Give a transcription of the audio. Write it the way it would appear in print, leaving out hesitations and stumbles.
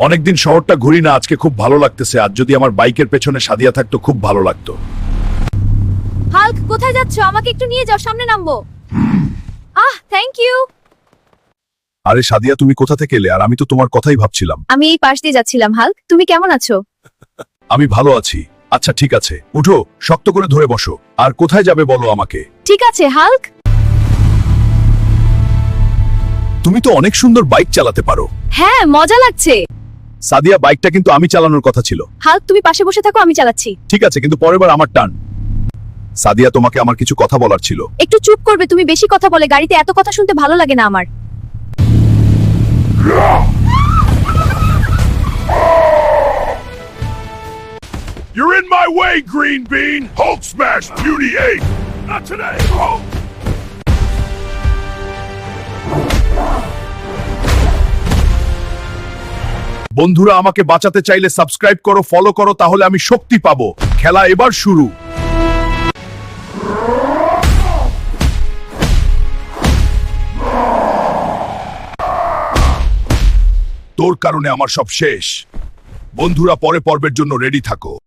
অনেকদিন শহরটা ঘুরি না, আজকে খুব ভালো লাগতেছে। আজ যদি আমার বাইকের পেছনে সাদিয়া থাকতো খুব ভালো লাগতো। হাল্ক, কোথায় যাচ্ছ? আমাকে একটু নিয়ে যাও, সামনে নামবো। Thank you. আরে সাদিয়া, তুমি কোথা থেকে এলে? আর আমি তো তোমার কথাই ভাবছিলাম। আমি এই পাশ দিয়ে যাচ্ছিলাম। হাল্ক, তুমি কেমন আছো? আমি ভালো আছি। আচ্ছা ঠিক আছে, উঠো, শক্ত করে ধরে বসো। আর কোথায় যাবে বলো আমাকে। ঠিক আছে হাল্ক। তুমি তো অনেক সুন্দর বাইক চালাতে পারো। হ্যাঁ, মজা লাগছে। সাদিয়া, বাইকটা কিন্তু আমি চালানোর কথা ছিল। হাল্ক, তুমি পাশে বসে থাকো, আমি চালাচ্ছি। ঠিক আছে, কিন্তু পরের বার আমার টার্ন। সাদিয়া, তোমাকে আমার কিছু কথা বলার ছিল। একটু চুপ করবে? তুমি বেশি কথা বলে গাড়িতে এত কথা শুনতে ভালো লাগে না আমার। You're in my way, Green Bean! Hulk smash, Beauty 8! Not today, Hulk! বন্ধুরা, আমাকে বাঁচাতে চাইলে সাবস্ক্রাইব করো, ফলো করো, তাহলে আমি শক্তি পাবো। খেলা এবার শুরু। তোর কারণে আমার সব শেষ। বন্ধুরা, পরের পর্বের জন্য রেডি থাকো।